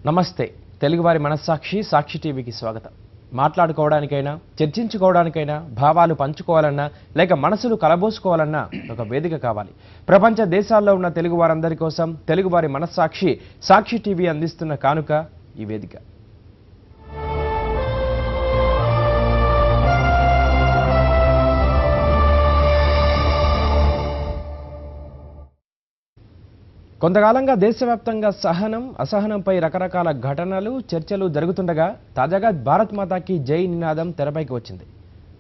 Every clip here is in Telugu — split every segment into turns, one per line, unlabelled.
నమస్తే తెలుగువారి మనస్సాక్షి సాక్షి టీవీకి స్వాగతం. మాట్లాడుకోవడానికైనా చర్చించుకోవడానికైనా భావాలు పంచుకోవాలన్నా లేక మనసులు కలబోసుకోవాలన్నా ఒక వేదిక కావాలి. ప్రపంచ దేశాల్లో ఉన్న తెలుగు వారందరి కోసం తెలుగువారి మనస్సాక్షి సాక్షి టీవీ అందిస్తున్న కానుక ఈ వేదిక. కొంతకాలంగా దేశవ్యాప్తంగా సహనం అసహనంపై రకరకాల ఘటనలు చర్చలు జరుగుతుండగా తాజాగా భారత్ మాతాకి జై నినాదం తెరపైకి వచ్చింది.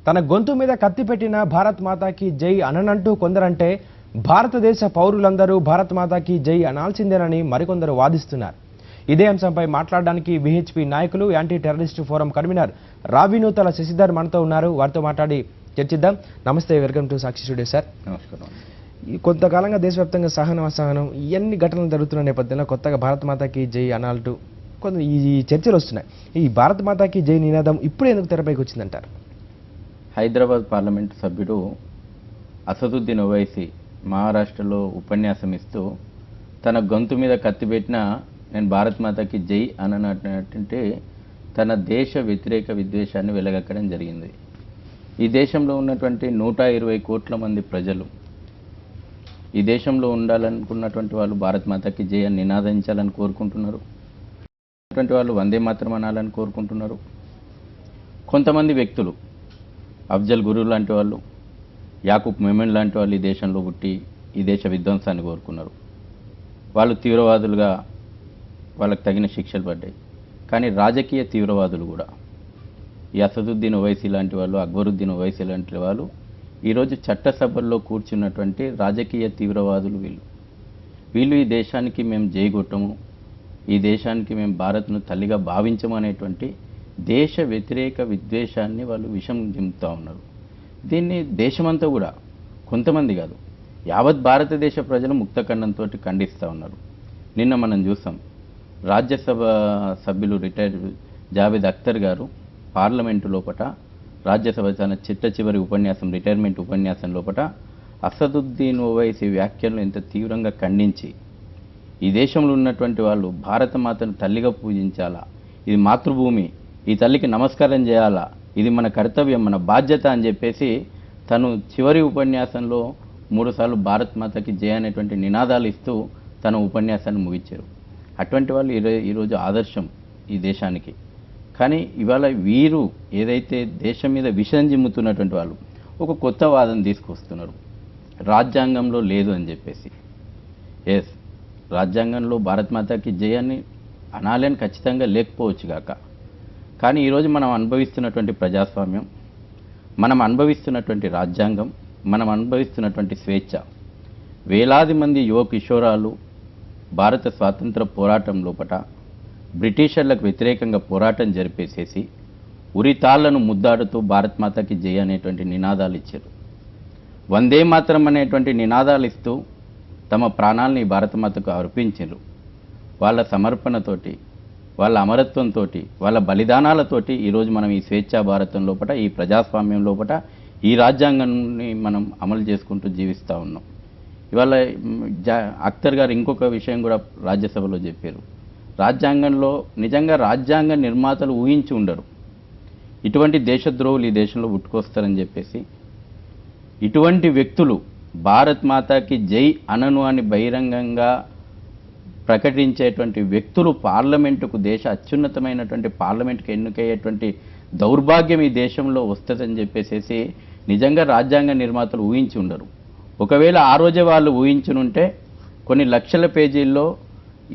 తన గొంతు మీద కత్తి పెట్టిన భారత్ మాతాకి జై అననంటూ కొందరంటే భారతదేశ పౌరులందరూ భారత్ మాతాకి జై అనాల్సిందేనని మరికొందరు వాదిస్తున్నారు. ఇదే అంశంపై మాట్లాడడానికి విహెచ్పి నాయకులు anti terrorist forum convener Ravinuthala Sasidhar మనతో ఉన్నారు. వారితో మాట్లాడి చర్చిద్దాం. నమస్తే, welcome to Sakshi studio sir.
నమస్కారం.
కొంతకాలంగా దేశవ్యాప్తంగా సహనం అసహనం ఇవన్నీ ఘటనలు జరుగుతున్న నేపథ్యంలో కొత్తగా భారత్ మాతాకి జై అనాల్టూ కొంత ఈ చర్చలు వస్తున్నాయి. ఈ భారత్ మాతాకి జై నినాదం ఇప్పుడు ఎందుకు తెరపైకి వచ్చిందంటారు?
హైదరాబాద్ పార్లమెంటు సభ్యుడు అసదుద్దీన్ ఓవైసీ మహారాష్ట్రలో ఉపన్యాసం ఇస్తూ తన గొంతు మీద కత్తి పెట్టిన నేను భారత్ మాతాకి జై అననటువంటి తన దేశ వ్యతిరేక విద్వేషాన్ని వెలగక్కడం జరిగింది. ఈ దేశంలో ఉన్నటువంటి 120 కోట్ల మంది ప్రజలు ఈ దేశంలో ఉండాలనుకున్నటువంటి వాళ్ళు భారత్ మాతాకి జై అని నినాదించాలని కోరుకుంటున్నారు. అటువంటి వాళ్ళు వందే మాత్రం అనాలని కోరుకుంటున్నారు. కొంతమంది వ్యక్తులు అఫ్జల్ గురు లాంటి వాళ్ళు, యాకూబ్ మెమన్ లాంటి వాళ్ళు ఈ దేశంలో పుట్టి ఈ దేశ విధ్వంసాన్ని కోరుకున్నారు. వాళ్ళు తీవ్రవాదులుగా వాళ్ళకి తగిన శిక్షలు పడ్డాయి. కానీ రాజకీయ తీవ్రవాదులు కూడా ఈ అసదుద్దీన్ ఓవైసీ లాంటి వాళ్ళు, అక్బరుద్దీన్ ఓవైసీ లాంటి వాళ్ళు ఈరోజు చట్టసభల్లో కూర్చున్నటువంటి రాజకీయ తీవ్రవాదులు వీళ్ళు ఈ దేశానికి మేము జైగొట్టము, ఈ దేశానికి మేము భారత్ను తల్లిగా భావించము అనేటువంటి దేశ వ్యతిరేక విద్వేషాన్ని వాళ్ళు విషం దింపుతూ ఉన్నారు. దీన్ని దేశమంతా కూడా, కొంతమంది కాదు, యావత్ భారతదేశ ప్రజలు ముక్తఖండంతో ఖండిస్తూ ఉన్నారు. నిన్న మనం చూసాం, రాజ్యసభ సభ్యులు రిటైర్డ్ జావేద్ అఖ్తర్ గారు పార్లమెంటు లోపట రాజ్యసభ తన చిట్ట చివరి ఉపన్యాసం రిటైర్మెంట్ ఉపన్యాసం లోపల అసదుద్దీన్ ఓవైసీ వ్యాఖ్యలను ఎంత తీవ్రంగా ఖండించి ఈ దేశంలో ఉన్నటువంటి వాళ్ళు భారత మాతను తల్లిగా పూజించాలా, ఇది మాతృభూమి, ఈ తల్లికి నమస్కారం చేయాలా, ఇది మన కర్తవ్యం, మన బాధ్యత అని చెప్పేసి తను చివరి ఉపన్యాసంలో 3 సార్లు భారత్ మాతకి జయ అనేటువంటి నినాదాలు ఇస్తూ తన ఉపన్యాసాన్ని ముగించారు. అటువంటి వాళ్ళు ఈరోజు ఆదర్శం ఈ దేశానికి. కానీ ఇవాళ వీరు ఏదైతే దేశం మీద విషం జిమ్ముతున్నటువంటి వాళ్ళు ఒక కొత్త వాదన తీసుకొస్తున్నారు, రాజ్యాంగంలో లేదు అని చెప్పేసి. ఎస్, రాజ్యాంగంలో భారత్ మాతాకి జయాన్ని అనాలని ఖచ్చితంగా లేకపోవచ్చు కాక, కానీ ఈరోజు మనం అనుభవిస్తున్నటువంటి ప్రజాస్వామ్యం, మనం అనుభవిస్తున్నటువంటి రాజ్యాంగం, మనం అనుభవిస్తున్నటువంటి స్వేచ్ఛ, వేలాది మంది యువ కిషోరాలు భారత స్వాతంత్ర పోరాటం లోపట బ్రిటిషర్లకు వ్యతిరేకంగా పోరాటం జరిపేసేసి ఉరితాళ్లను ముద్దాడుతూ భారత్ మాతాకి జై అనేటువంటి నినాదాలు ఇచ్చారు. వందే మాత్రం అనేటువంటి నినాదాలు ఇస్తూ తమ ప్రాణాలని భారత మాతకు అర్పించారు. వాళ్ళ సమర్పణతోటి, వాళ్ళ అమరత్వంతో, వాళ్ళ బలిదానాలతోటి ఈరోజు మనం ఈ స్వేచ్ఛా భారతం లోపల, ఈ ప్రజాస్వామ్యం లోపల ఈ రాజ్యాంగాన్ని మనం అమలు చేసుకుంటూ జీవిస్తూ ఉన్నాం. ఇవాళ అఖ్తర్ గారు ఇంకొక విషయం కూడా రాజ్యసభలో చెప్పారు. రాజ్యాంగంలో నిజంగా రాజ్యాంగ నిర్మాతలు ఊహించి ఉండరు ఇటువంటి దేశద్రోహులు ఈ దేశంలో పుట్టుకొస్తారని చెప్పేసి. ఇటువంటి వ్యక్తులు భారత్ మాతాకి జై అనను అని బహిరంగంగా ప్రకటించేటువంటి వ్యక్తులు పార్లమెంటుకు, దేశ అత్యున్నతమైనటువంటి పార్లమెంటుకు ఎన్నికయ్యేటువంటి దౌర్భాగ్యం ఈ దేశంలో వస్తుందని చెప్పేసి నిజంగా రాజ్యాంగ నిర్మాతలు ఊహించి ఉండరు. ఒకవేళ ఆ రోజే వాళ్ళు ఊహించునుంటే కొన్ని లక్షల పేజీల్లో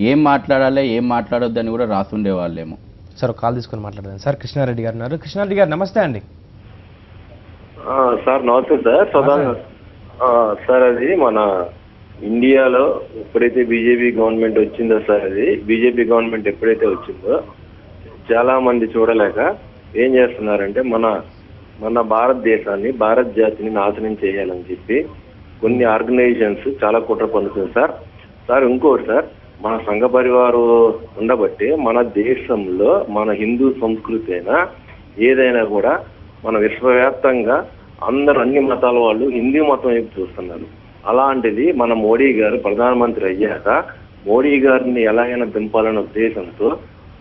ఏం మాట్లాడాలి ఏం మాట్లాడొద్దని కూడా రాసుండేవాళ్ళేమో.
సార్ కాల్ తీసుకొని మాట్లాడదాం. సార్ కృష్ణారెడ్డి గారు ఉన్నారు. కృష్ణారెడ్డి గారు నమస్తే అండి.
సార్ నమస్తే సార్. సార్ అది మన ఇండియాలో ఎప్పుడైతే బీజేపీ గవర్నమెంట్ వచ్చిందో సార్, అది బీజేపీ గవర్నమెంట్ ఎప్పుడైతే వచ్చిందో చాలా మంది చూడలేక ఏం చేస్తున్నారంటే మన భారతదేశాన్ని, భారత జాతిని నాశనం చేయాలని చెప్పి కొన్ని ఆర్గనైజేషన్స్ చాలా కుట్ర పన్నుతుంది సార్. ఇంకోటి సార్, మన సంఘ పరివారు ఉండబట్టి మన దేశంలో మన హిందూ సంస్కృతి అయినా ఏదైనా కూడా మన విశ్వవ్యాప్తంగా అందరూ అన్ని మతాల వాళ్ళు హిందూ మతం వైపు చూస్తున్నారు. అలాంటిది మన మోడీ గారు ప్రధానమంత్రి అయ్యాక మోడీ గారిని ఎలాగైనా దింపాలనే ఉద్దేశంతో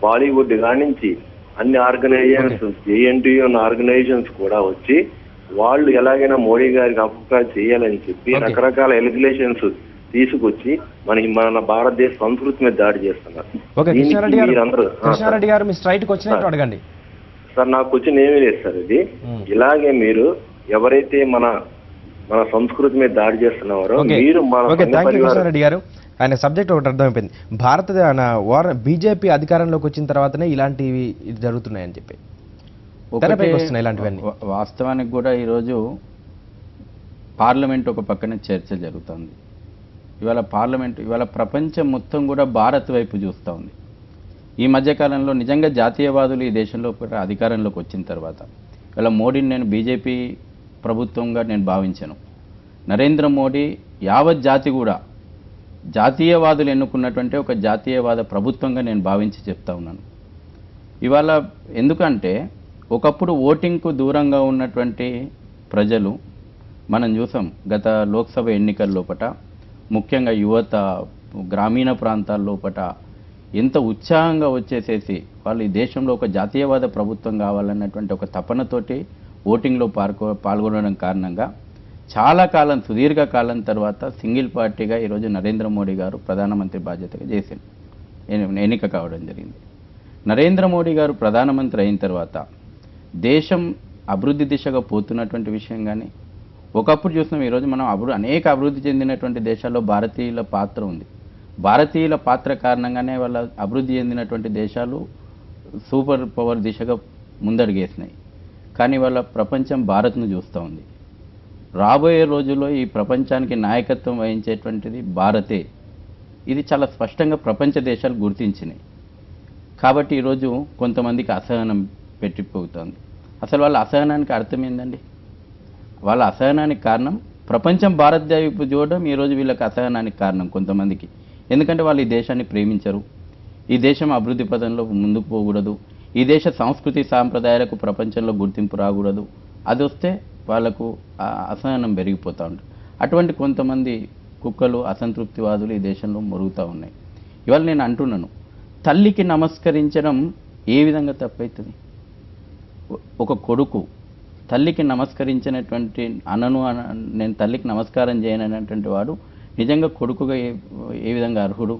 బాలీవుడ్ కానించి అన్ని ఆర్గనైజేషన్స్ జేఎన్టీయూ ఉన్న ఆర్గనైజేషన్స్ కూడా వచ్చి వాళ్ళు ఎలాగైనా మోడీ గారికి అపకారం చేయాలని చెప్పి రకరకాల రెగ్యులేషన్స్ తీసుకొచ్చి మన భారతదేశ సంస్కృతి మీద దాడి చేస్తున్నారు.
ఓకే కృష్ణారెడ్డి గారు మీ స్ట్రైట్కి వచ్చినట్టు అడగండి
సార్. నాకు క్వశ్చన్ ఏమీ లేదు సార్. ఇది ఇలాగే మీరు ఎవరైతే మన సంస్కృతి మీద దాడి చేస్తున్నారో మీరు
కృష్ణారెడ్డి గారు ఆయన సబ్జెక్ట్ ఒకటి అర్థమైపోయింది. బీజేపీ అధికారంలోకి వచ్చిన తర్వాతనే ఇలాంటివి జరుగుతున్నాయని చెప్పి తెరపైకి వస్తున్నాయి ఇలాంటివన్నీ.
వాస్తవానికి కూడా ఈరోజు పార్లమెంట్ ఒక పక్కన చర్చ జరుగుతుంది. ఇవాళ ప్రపంచం మొత్తం కూడా భారత్ వైపు చూస్తూ ఉంది. ఈ మధ్యకాలంలో నిజంగా జాతీయవాదులు ఈ దేశంలో అధికారంలోకి వచ్చిన తర్వాత ఇవాళ మోడీని నేను బీజేపీ ప్రభుత్వంగా నేను భావించను. నరేంద్ర మోడీ యావత్ జాతి కూడా జాతీయవాదులు ఎన్నుకున్నటువంటి ఒక జాతీయవాద ప్రభుత్వంగా నేను భావించి చెప్తా ఉన్నాను. ఇవాళ ఎందుకంటే ఒకప్పుడు ఓటింగ్కు దూరంగా ఉన్నటువంటి ప్రజలు మనం చూసాం గత లోక్సభ ఎన్నికల లోపట, ముఖ్యంగా యువత గ్రామీణ ప్రాంతాల లోపట ఎంత ఉత్సాహంగా వచ్చేసేసి వాళ్ళు ఈ దేశంలో ఒక జాతీయవాద ప్రభుత్వం కావాలన్నటువంటి ఒక తపనతోటి ఓటింగ్లో పాల్గొనడం కారణంగా చాలా కాలం సుదీర్ఘ కాలం తర్వాత సింగిల్ పార్టీగా ఈరోజు నరేంద్ర మోడీ గారు ప్రధానమంత్రి బాధ్యతగా చేశారు, ఎన్నిక కావడం జరిగింది. నరేంద్ర మోడీ గారు ప్రధానమంత్రి అయిన తర్వాత దేశం అభివృద్ధి దిశగా పోతున్నటువంటి విషయం కానీ ఒకప్పుడు చూసినాం. ఈరోజు మనం అనేక అభివృద్ధి చెందినటువంటి దేశాల్లో భారతీయుల పాత్ర ఉంది. భారతీయుల పాత్ర కారణంగానే వాళ్ళ అభివృద్ధి చెందినటువంటి దేశాలు సూపర్ పవర్ దిశగా ముందడుగేసినాయి. కానీ వాళ్ళ ప్రపంచం భారత్ను చూస్తూ ఉంది. రాబోయే రోజుల్లో ఈ ప్రపంచానికి నాయకత్వం వహించేటువంటిది భారతే. ఇది చాలా స్పష్టంగా ప్రపంచ దేశాలు గుర్తించినాయి. కాబట్టి ఈరోజు కొంతమందికి అసహనం పెట్టిపోతుంది. అసలు వాళ్ళ అసహనానికి అర్థం ఏందండి? వాళ్ళ అసహనానికి కారణం ప్రపంచం భారతదేశ వైపు చూడడం ఈరోజు వీళ్ళకి అసహనానికి కారణం కొంతమందికి. ఎందుకంటే వాళ్ళు ఈ దేశాన్ని ప్రేమించరు, ఈ దేశం అభివృద్ధి పదంలో ముందుకు పోకూడదు, ఈ దేశ సంస్కృతి సాంప్రదాయాలకు ప్రపంచంలో గుర్తింపు రాకూడదు. అది వస్తే వాళ్ళకు అసహనం పెరిగిపోతూ ఉంటుంది. అటువంటి కొంతమంది కుక్కలు అసంతృప్తివాదులు ఈ దేశంలో మొరుగుతూ ఉన్నాయి. ఇవాళ నేను అంటున్నాను, తల్లికి నమస్కరించడం ఏ విధంగా తప్పవుతుంది? ఒక కొడుకు తల్లికి నమస్కరించినటువంటి నేను తల్లికి నమస్కారం చేయనటువంటి వాడు నిజంగా కొడుకుగా ఏ విధంగా అర్హుడు?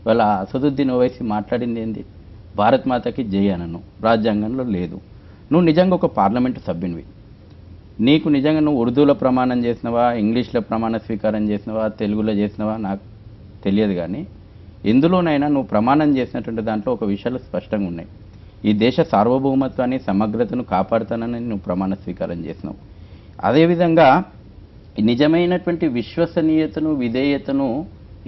వాళ్ళ అసదుద్దీన్ ఓవైసీ మాట్లాడింది ఏంది? భారత్ మాతకి జై అనను, రాజ్యాంగంలో లేదు. నువ్వు నిజంగా ఒక పార్లమెంటు సభ్యునివి, నీకు నిజంగా నువ్వు ఉర్దూలో ప్రమాణం చేసినవా, ఇంగ్లీష్లో ప్రమాణ స్వీకారం చేసినవా, తెలుగులో చేసినవా నాకు తెలియదు. కానీ ఎందులోనైనా నువ్వు ప్రమాణం చేసినటువంటి దాంట్లో ఒక విషయాలు స్పష్టంగా ఉన్నాయి. ఈ దేశ సార్వభౌమత్వాన్ని సమగ్రతను కాపాడుతానని నువ్వు ప్రమాణ స్వీకారం చేసినావు. అదేవిధంగా నిజమైనటువంటి విశ్వసనీయతను విధేయతను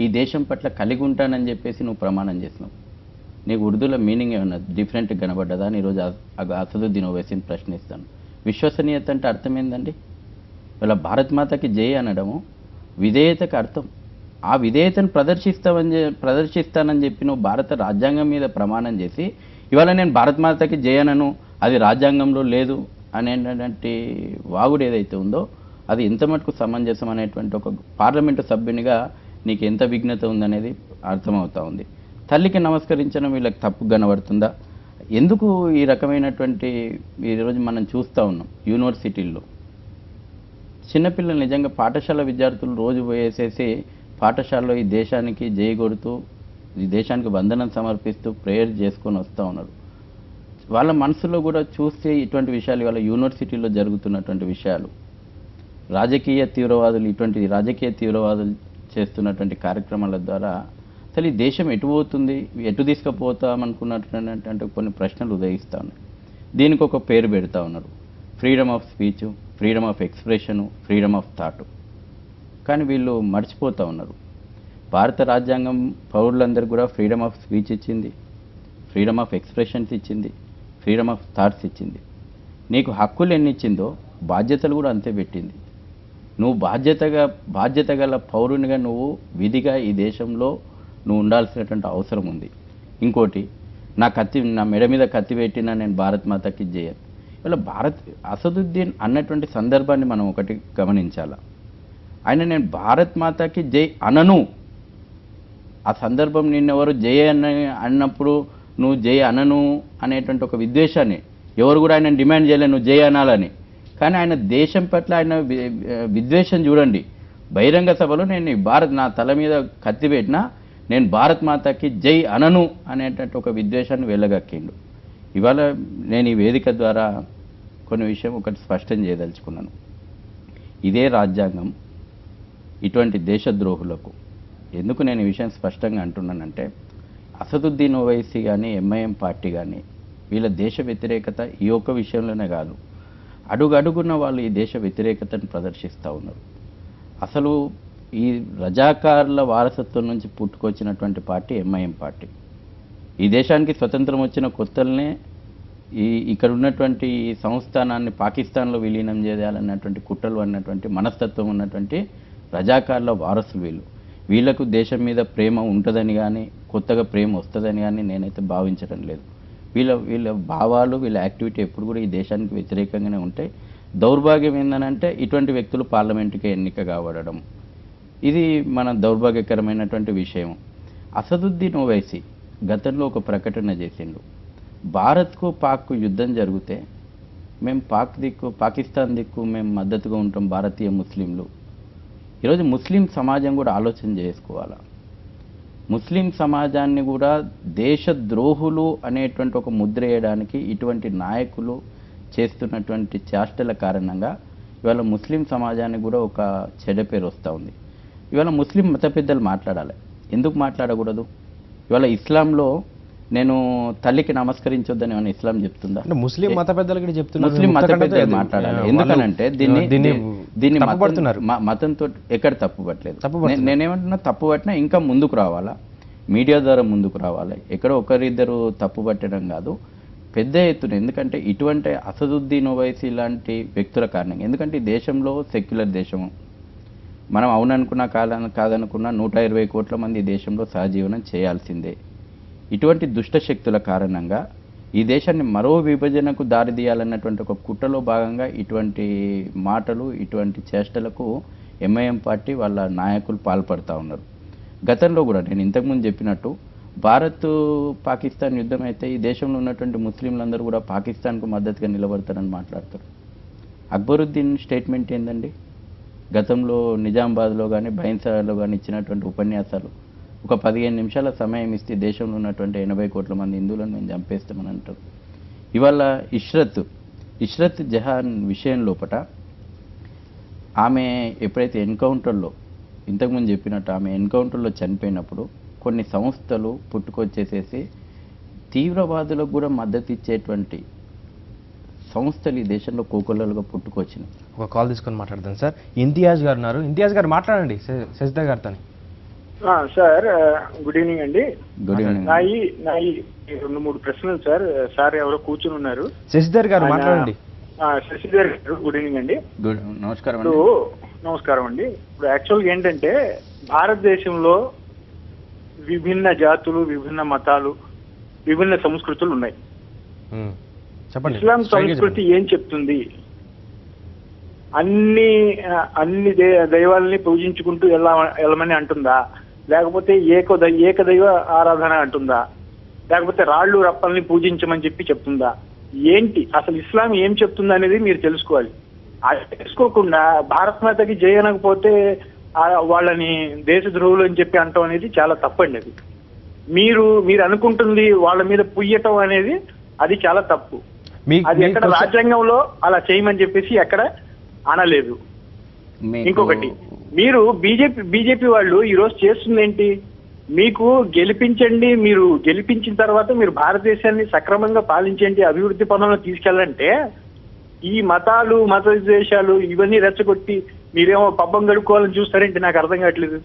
ఈ దేశం పట్ల కలిగి ఉంటానని చెప్పేసి నువ్వు ప్రమాణం చేసినావు. నీకు ఉర్దూలో మీనింగ్ ఏమన్నా డిఫరెంట్ కనబడ్డదా అని ఈరోజు అసదుద్దీన్ ఓవైసీని ప్రశ్నిస్తాను. విశ్వసనీయత అంటే అర్థం ఏందండి? ఇలా భారత్ మాతకి జై అనడము విధేయతకు అర్థం. ఆ విధేయతను ప్రదర్శిస్తానని చెప్పి నువ్వు భారత రాజ్యాంగం మీద ప్రమాణం చేసి ఇవాళ నేను భారత్ మాతకి జై అనను, అది రాజ్యాంగంలో లేదు అనేటువంటి వాగుడు ఏదైతే ఉందో అది ఎంత మటుకు సమంజసం అనేటువంటి ఒక పార్లమెంటు సభ్యునిగా నీకు ఎంత విఘ్నత ఉందనేది అర్థమవుతా ఉంది. తల్లికి నమస్కరించడం వీళ్ళకి తప్పు కనబడుతుందా? ఎందుకు ఈ రకమైనటువంటి ఈరోజు మనం చూస్తూ ఉన్నాం యూనివర్సిటీల్లో చిన్నపిల్లలు నిజంగా పాఠశాల విద్యార్థులు రోజు పోయేసేసి పాఠశాలలో ఈ దేశానికి జై కొడుతూ ఈ దేశానికి వందనం సమర్పిస్తూ ప్రేయర్ చేసుకొని వస్తూ ఉన్నారు. వాళ్ళ మనసులో కూడా చూస్తే ఇటువంటి విషయాలు ఇవాళ యూనివర్సిటీలో జరుగుతున్నటువంటి విషయాలు, రాజకీయ తీవ్రవాదులు చేస్తున్నటువంటి కార్యక్రమాల ద్వారా అసలు ఈ దేశం ఎటు పోతుంది, ఎటు తీసుకుపోతామనుకున్నటువంటి కొన్ని ప్రశ్నలు ఉదయిస్తూ ఉన్నాయి. దీనికి ఒక పేరు పెడతా ఉన్నారు, freedom of speech, freedom of expression, freedom of thought. కానీ వీళ్ళు మర్చిపోతూ ఉన్నారు, భారత రాజ్యాంగం పౌరులందరికీ కూడా ఫ్రీడమ్ ఆఫ్ స్పీచ్ ఇచ్చింది, ఫ్రీడమ్ ఆఫ్ ఎక్స్ప్రెషన్స్ ఇచ్చింది, ఫ్రీడమ్ ఆఫ్ థాట్స్ ఇచ్చింది. నీకు హక్కులు ఎన్ని ఇచ్చిందో బాధ్యతలు కూడా అంతే పెట్టింది. నువ్వు బాధ్యత గల పౌరునిగా నువ్వు విధిగా ఈ దేశంలో నువ్వు ఉండాల్సినటువంటి అవసరం ఉంది. ఇంకోటి, నా మెడ మీద కత్తి పెట్టినా నేను భారత్ మాతకి చేయను. ఇలా అసదుద్దీన్ అన్నటువంటి సందర్భాన్ని మనం ఒకటి గమనించాలా. ఆయన నేను భారత్ మాతకి జై అనను, ఆ సందర్భం నిన్నెవరు జై అన్నప్పుడు నువ్వు జై అనను అనేటువంటి ఒక విద్వేషాన్ని ఎవరు కూడా ఆయన డిమాండ్ చేయలేదు నువ్వు జై అనాలని. కానీ ఆయన దేశం పట్ల ఆయన విద్వేషం చూడండి. బహిరంగ సభలో నేను భారత్ నా తల మీద కత్తి పెట్టినా నేను భారత్ మాతకి జై అనను అనేటువంటి ఒక విద్వేషాన్ని వెళ్ళగక్కిండు. ఇవాళ నేను ఈ వేదిక ద్వారా కొన్ని విషయం ఒకటి స్పష్టం చేయదలుచుకున్నాను. ఇదే రాజ్యాంగం ఇటువంటి దేశద్రోహులకు ఎందుకు నేను ఈ విషయం స్పష్టంగా అంటున్నానంటే, అసదుద్దీన్ ఓవైసీ కానీ ఎంఐఎం పార్టీ కానీ వీళ్ళ దేశ వ్యతిరేకత ఈ ఒక్క విషయంలోనే కాదు, అడుగడుగున్న వాళ్ళు ఈ దేశ వ్యతిరేకతను ప్రదర్శిస్తూ ఉన్నారు. అసలు ఈ రజాకార్ల వారసత్వం నుంచి పుట్టుకొచ్చినటువంటి పార్టీ ఎంఐఎం పార్టీ. ఈ దేశానికి స్వతంత్రం వచ్చిన కొత్తలనే ఇక్కడ ఉన్నటువంటి ఈ సంస్థానాన్ని పాకిస్తాన్లో విలీనం చేయాలన్నటువంటి కుట్రలు అన్నటువంటి మనస్తత్వం ఉన్నటువంటి రజాకార్ల వారసులు వీళ్ళకు దేశం మీద ప్రేమ ఉంటుందని కానీ కొత్తగా ప్రేమ వస్తుందని కానీ నేనైతే భావించడం లేదు. వీళ్ళ భావాలు వీళ్ళ యాక్టివిటీ ఎప్పుడు కూడా ఈ దేశానికి వ్యతిరేకంగానే ఉంటాయి. దౌర్భాగ్యం ఏంటంటే ఇటువంటి వ్యక్తులు పార్లమెంటుకి ఎన్నిక కావడం ఇది మన దౌర్భాగ్యకరమైనటువంటి విషయం. అసదుద్దీన్ ఓవైసీ గతంలో ఒక ప్రకటన చేసిండు, భారత్కు పాక్కు యుద్ధం జరిగితే మేము పాకిస్తాన్ దిక్కు మేము మద్దతుగా ఉంటాం భారతీయ ముస్లింలు. ఈరోజు ముస్లిం సమాజం కూడా ఆలోచన చేసుకోవాలా. ముస్లిం సమాజాన్ని కూడా దేశద్రోహులు అనేటువంటి ఒక ముద్ర వేయడానికి ఇటువంటి నాయకులు చేస్తున్నటువంటి చేష్టల కారణంగా ఇవాళ ముస్లిం సమాజానికి కూడా ఒక చెడ్డ పేరు వస్తూ ఉంది. ఇవాళ ముస్లిం మత పెద్దలు మాట్లాడాలి. ఎందుకు మాట్లాడకూడదు? ఇవాళ ఇస్లాంలో నేను తల్లికి నమస్కరించొద్దని ఏమైనా ఇస్లాం చెప్తుందా?
ముస్లిం మత పెద్దలు కూడా చెప్తున్నారు,
ముస్లిం మత పెద్దలు మాట్లాడాలి. ఎందుకనంటే దీన్ని మతంతో ఎక్కడ తప్పు పట్టలేదు. నేనేమంటున్నా, తప్పు పట్టినా ఇంకా ముందుకు రావాలా, మీడియా ద్వారా ముందుకు రావాలి. ఎక్కడో ఒకరిద్దరు తప్పు పట్టడం కాదు, పెద్ద ఎత్తున. ఎందుకంటే ఇటువంటి అసదుద్దీన్ ఓవైసీ లాంటి వ్యక్తుల కారణంగా, ఎందుకంటే ఈ దేశంలో సెక్యులర్ దేశము, మనం అవుననుకున్నా కాదనుకున్నా 120 కోట్ల మంది ఈ దేశంలో సహజీవనం చేయాల్సిందే. ఇటువంటి దుష్ట శక్తుల కారణంగా ఈ దేశాన్ని మరో విభజనకు దారితీయాలన్నటువంటి ఒక కుట్రలో భాగంగా ఇటువంటి మాటలు ఇటువంటి చేష్టలకు ఎంఐఎం పార్టీ వాళ్ళ నాయకులు పాల్పడుతూ ఉన్నారు. గతంలో కూడా నేను ఇంతకుముందు చెప్పినట్టు భారత్ పాకిస్తాన్ యుద్ధం అయితే ఈ దేశంలో ఉన్నటువంటి ముస్లింలందరూ కూడా పాకిస్తాన్కు మద్దతుగా నిలబడతారని మాట్లాడతారు. అక్బరుద్దీన్ స్టేట్మెంట్ ఏందండి? గతంలో నిజామాబాద్లో కానీ బైన్సాలో కానీ ఇచ్చినటువంటి ఉపన్యాసాలు, ఒక 15 నిమిషాల సమయం ఇస్తే దేశంలో ఉన్నటువంటి 80 కోట్ల మంది హిందువులను మేము చంపేస్తామని అంటారు. ఇవాళ ఇష్రత్ జహాన్ విషయం లోపట ఆమె ఎప్పుడైతే ఎన్కౌంటర్లో, ఇంతకుముందు చెప్పినట్టు ఆమె ఎన్కౌంటర్లో చనిపోయినప్పుడు కొన్ని సంస్థలు పుట్టుకొచ్చేసేసి తీవ్రవాదులకు కూడా మద్దతు ఇచ్చేటువంటి సంస్థలు ఈ దేశంలో కోకొల్లలుగా పుట్టుకొచ్చినాయి.
ఒక కాల్ తీసుకొని మాట్లాడదాం సార్. ఇంతియాజ్ గారు ఉన్నారు. ఇంతియాజ్ గారు మాట్లాడండి శశిధర్ గారితో.
సార్ గుడ్ ఈవినింగ్ అండి.
Good evening.
నా 2-3 ప్రశ్నలు సార్. సార్ ఎవరో కూర్చుని ఉన్నారు.
శశిధర్ గారు మాట్లాడండి.
శశిధర్ గారు గుడ్ ఈవినింగ్ అండి.
నమస్కారం.
నమస్కారం అండి. ఇప్పుడు యాక్చువల్గా ఏంటంటే భారతదేశంలో విభిన్న జాతులు, విభిన్న మతాలు, విభిన్న సంస్కృతులు ఉన్నాయి.
చెప్పండి.
ఇస్లాం సంస్కృతి ఏం చెప్తుంది? అన్ని దైవాలని పూజించుకుంటూ వెళ్ళమని అంటుందా? లేకపోతే ఏకదైవ ఆరాధన అంటుందా? లేకపోతే రాళ్ళు రప్పల్ని పూజించమని చెప్తుందా? ఏంటి అసలు ఇస్లాం ఏం చెప్తుంది అనేది మీరు తెలుసుకోవాలి. అది తెలుసుకోకుండా భారత్ మాతకి జై అనకపోతే వాళ్ళని దేశద్రోహులు అని చెప్పి అంటాం అనేది చాలా తప్పండి. అది మీరు అనుకుంటుంది వాళ్ళ మీద పుయ్యటం అనేది అది చాలా తప్పు. అది ఎక్కడ రాజ్యాంగంలో అలా చేయమని చెప్పేసి ఎక్కడ అనలేదు. ఇంకొకటి, మీరు బీజేపీ వాళ్ళు ఈరోజు చేస్తుంది ఏంటి? మీకు గెలిపించండి, మీరు గెలిపించిన తర్వాత మీరు భారతదేశాన్ని సక్రమంగా పాలించండి, అభివృద్ధి పనులను తీసుకెళ్ళంటే ఈ మతాలు, మత విద్వేషాలు ఇవన్నీ రెచ్చగొట్టి మీరేమో పబ్బం గడుపుకోవాలని చూస్తారేంటి? నాకు అర్థం కావట్లేదు.